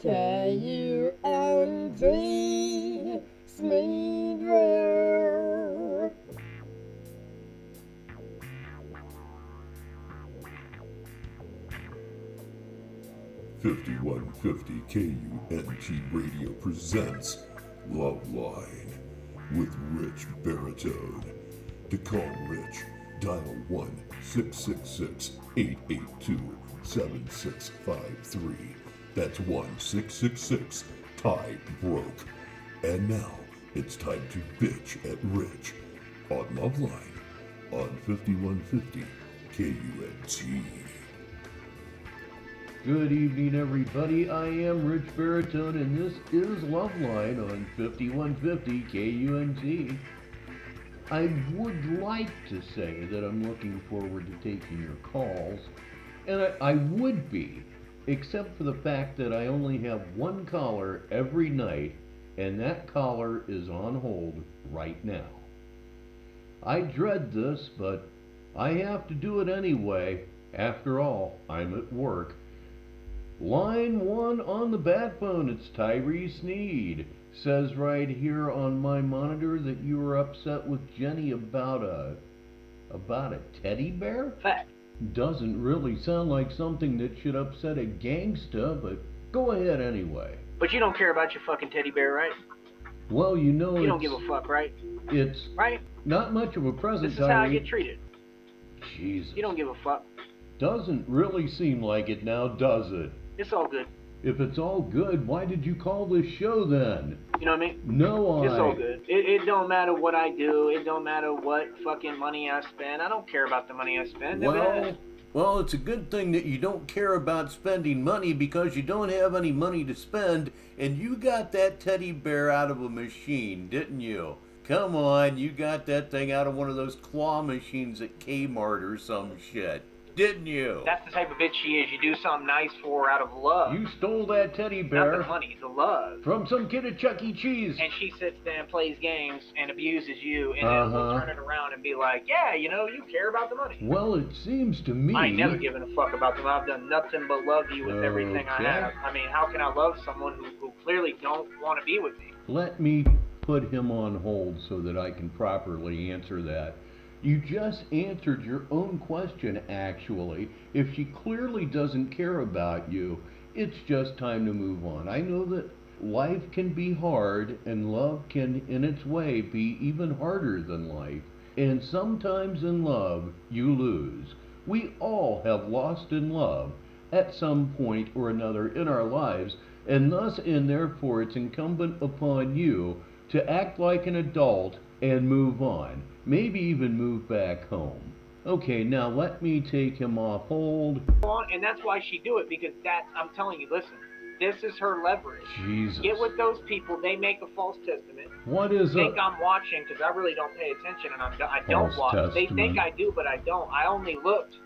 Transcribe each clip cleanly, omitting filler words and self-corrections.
K-U-N-G, Sneed. 5150 KUNT Radio presents LoveLine with Rich Baritone. To call Rich, dial 1-666-882-7653. That's 1-666-TIE-BROKE. And now, it's time to bitch at Rich on LoveLine on 5150 KUNT. Good evening, everybody. I am Rich Baritone, and this is LoveLine on 5150 KUNT. I would like to say that I'm looking forward to taking your calls, and I would be, except for the fact that I only have one caller every night, and that caller is on hold right now. I dread this, but I have to do it anyway. After all, I'm at work. Line 1 on the bat phone, it's Tyree Sneed. Says right here on my monitor that you were upset with Jenny about a teddy bear? Fact. Doesn't really sound like something that should upset a gangsta, but go ahead anyway. But you don't care about your fucking teddy bear, right? Well, you know You don't give a fuck, right? It's Right? not much of a present, This is how I Tyree. get treated. Jesus. You don't give a fuck. Doesn't really seem like it now, does it? It's all good. If it's all good, why did you call this show then? You know what I mean? No, It's all good. It don't matter what I do. It don't matter what fucking money I spend. I don't care about the money I spend. Well, it's a good thing that you don't care about spending money because you don't have any money to spend, and you got that teddy bear out of a machine, didn't you? Come on, you got that thing out of one of those claw machines at Kmart or some shit, didn't you? That's the type of bitch she is. You do something nice for her out of love. You stole that teddy Not bear the money, the love. from some kid at Chuck E. Cheese. And she sits there and plays games and abuses you, and then will turn it around and be like, yeah, you know, you care about the money. Well, it seems to me... I ain't never given a fuck about them. I've done nothing but love you with everything I have. I mean, how can I love someone who clearly don't want to be with me? Let me put him on hold so that I can properly answer that. You just answered your own question, actually. If she clearly doesn't care about you, it's just time to move on. I know that life can be hard, and love can, in its way, be even harder than life. And sometimes in love, you lose. We all have lost in love at some point or another in our lives, and thus and therefore it's incumbent upon you to act like an adult and move on. Maybe even move back home. Okay, now let me take him off hold. And that's why she do it, because I'm telling you, listen, this is her leverage. Jesus. Get with those people, they make a false testament. What is Think I'm watching, because I really don't pay attention, and I don't watch. Testament. They think I do, but I don't. I only looked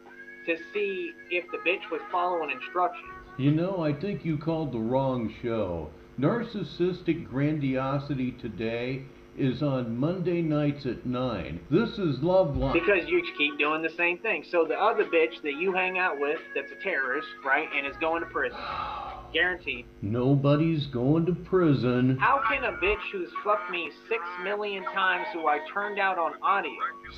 to see if the bitch was following instructions. You know, I think you called the wrong show. Narcissistic Grandiosity Today is on Monday nights at 9. This is LoveLine. Because you keep doing the same thing. So the other bitch that you hang out with that's a terrorist, right, and is going to prison, guaranteed. Nobody's going to prison. How can a bitch who's fucked me 6 million times, who I turned out on audio,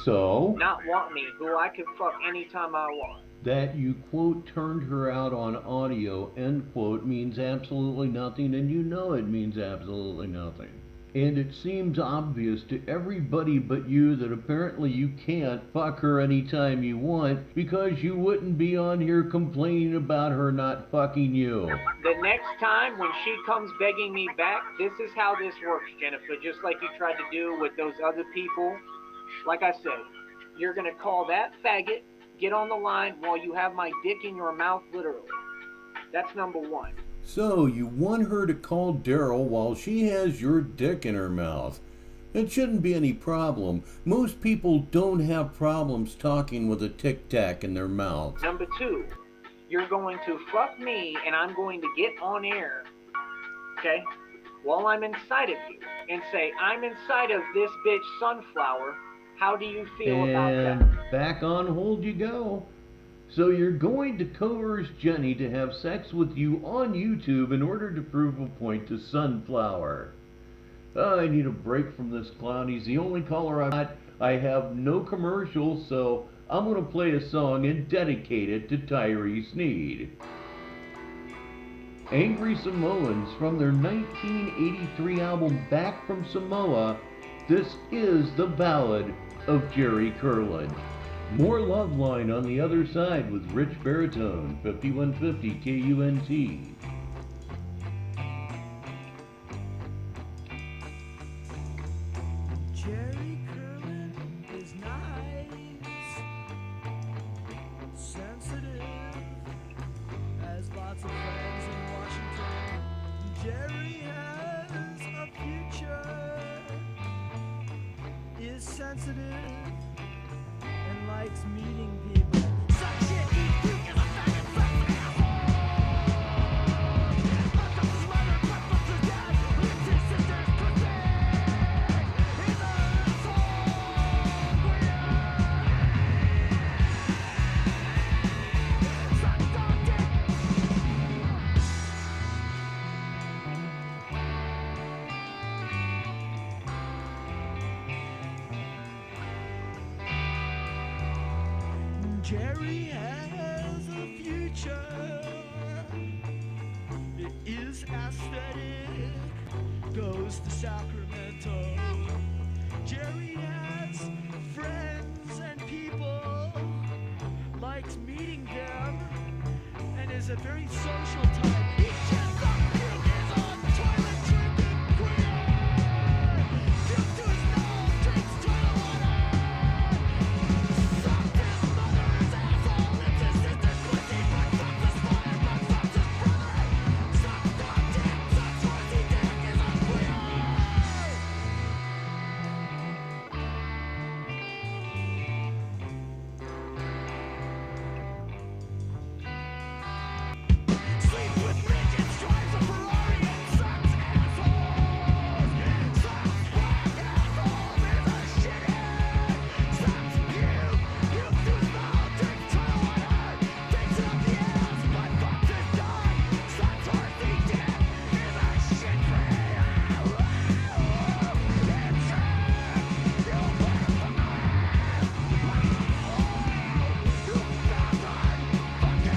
So? not want me, who I can fuck anytime I want? That you, quote, turned her out on audio, end quote, means absolutely nothing, and you know it means absolutely nothing. And it seems obvious to everybody but you that apparently you can't fuck her anytime you want because you wouldn't be on here complaining about her not fucking you. The next time when she comes begging me back, this is how this works, Jennifer, just like you tried to do with those other people. Like I said, you're going to call that faggot, get on the line while you have my dick in your mouth, literally. That's number one. So, you want her to call Daryl while she has your dick in her mouth. It shouldn't be any problem. Most people don't have problems talking with a tic-tac in their mouth. Number two, you're going to fuck me and I'm going to get on air, okay, while I'm inside of you and say, I'm inside of this bitch Sunflower. How do you feel about that? And back on hold you go. So you're going to coerce Jenny to have sex with you on YouTube in order to prove a point to Sunflower. Oh, I need a break from this clown. He's the only caller I've got. I have no commercials, so I'm going to play a song and dedicate it to Tyree Sneed. Angry Samoans from their 1983 album Back from Samoa. This is the ballad of Jerry Curlin. More LoveLine on the other side with Rich Baritone, 5150 KUNT. Jerry Curlin is nice, sensitive, has lots of friends in Washington. Jerry has a future, is sensitive, and likes meeting people. Suck shit, eat fruit, is a faggot, fuck an asshole. Fucked up his mother, fucked up his dad, licked his sister's pussy. He's an asshole, suck dog dick. Jerry has a future. It is aesthetic. Goes to Sacramento. Jerry has friends and people. Likes meeting them. And is a very social type. He just up puke is on the toilet drinking queer. Puke to his nose, drinks toilet water. Sucked his mother's asshole, licked his sister's pussy, fucked up his father, fucked up his brother. Sucked dog dick, sucks horsey dick, is a queer. Sleep with midgets, drives a Ferrari, and sucks assholes. Sucks black assholes, is a shithead. Sucks puke, puke to his mouth, drinks toilet water, takes it up the ass, but fucks his dog. Sucks horsey dick, is a shit creator. It's sad, you put him from the ass. You bastard, fuck you.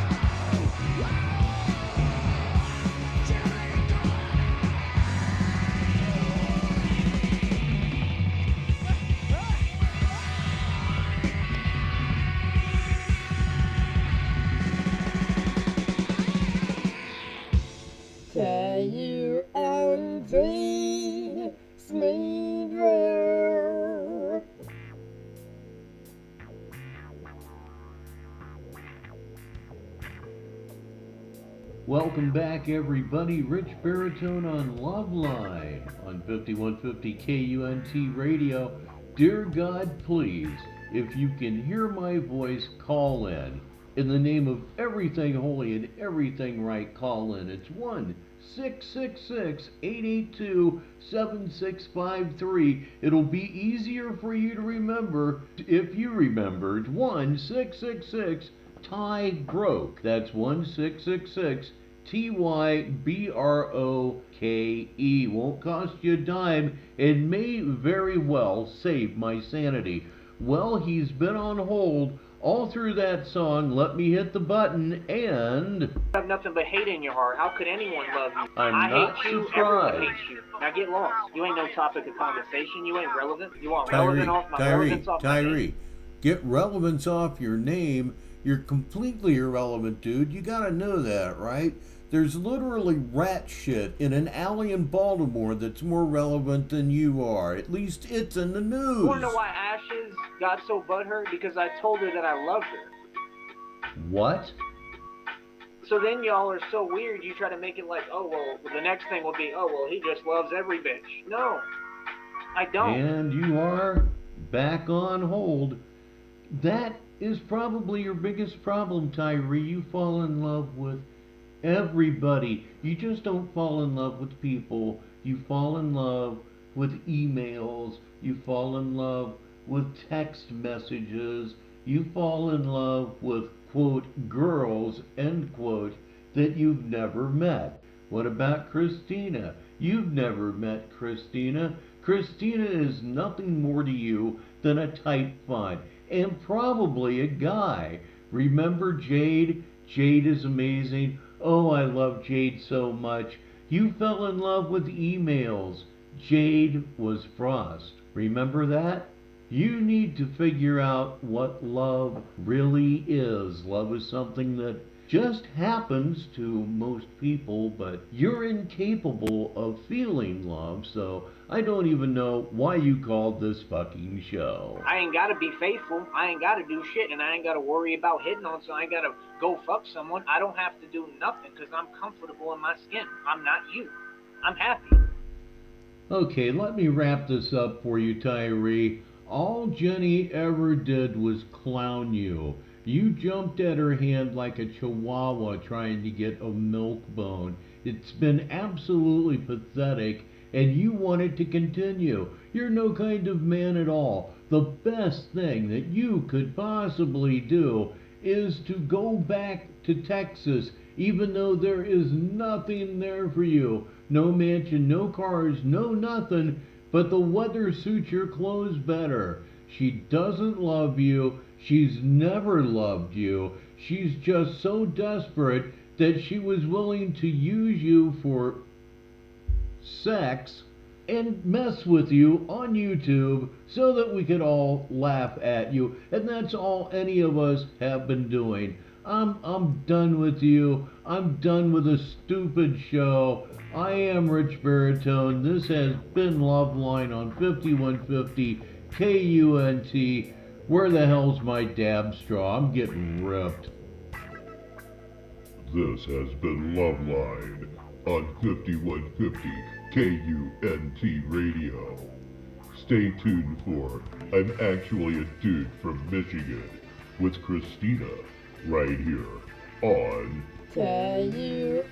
Jerry KUNT Sneed. Welcome back, everybody. Rich Baritone on LoveLine on 5150 KUNT Radio. Dear God, please, if you can hear my voice, call in. In the name of everything holy and everything right, call in. It's 1-666-882-7653. It'll be easier for you to remember if you remembered 1-666-TY-BROKE. That's 1-666-TYBROKE. Won't cost you a dime and may very well save my sanity. Well, he's been on hold all through that song. Let me hit the button and... You have nothing but hate in your heart. How could anyone love you? I'm I not hate you, surprised. everyone hates you. Now get lost. You ain't no topic of conversation. You ain't relevant. You want Tyree, relevant off my relevance off my name. Tyree, get relevance off your name. You're completely irrelevant, dude. You gotta know that, right? There's literally rat shit in an alley in Baltimore that's more relevant than you are. At least it's in the news. You wanna know why Ashes got so butthurt? Because I told her that I loved her. What? So then y'all are so weird, you try to make it like, oh, well, the next thing will be, oh, well, he just loves every bitch. No, I don't. And you are back on hold. That is probably your biggest problem, Tyree. You fall in love with everybody. You just don't fall in love with people. You fall in love with emails. You fall in love with text messages. You fall in love with quote, girls, end quote, that you've never met. What about Christina? You've never met Christina. Christina is nothing more to you than a type font, and probably a guy. Remember Jade? Jade is amazing. Oh, I love Jade so much. You fell in love with emails. Jade was Frost. Remember that? You need to figure out what love really is. Love is something that just happens to most people, but you're incapable of feeling love, so I don't even know why you called this fucking show. I ain't gotta be faithful. I ain't gotta do shit, and I ain't gotta worry about hitting on, so I ain't gotta go fuck someone. I don't have to do nothing because I'm comfortable in my skin. I'm not you. I'm happy. Okay, let me wrap this up for you, Tyree. All Jenny ever did was clown you. You jumped at her hand like a chihuahua trying to get a milk bone. It's been absolutely pathetic, and you want it to continue. You're no kind of man at all. The best thing that you could possibly do is to go back to Texas, even though there is nothing there for you. No mansion, no cars, no nothing, but the weather suits your clothes better. She doesn't love you. She's never loved you. She's just so desperate that she was willing to use you for sex and mess with you on YouTube so that we could all laugh at you. And that's all any of us have been doing. I'm done with you. I'm done with a stupid show. I am Rich Baritone. This has been LoveLine on 5150 KUNT. Where the hell's my dab straw? I'm getting ripped. This has been LoveLine on 5150 KUNT Radio. Stay tuned for I'm Actually a Dude from Michigan with Christina right here on KUNT.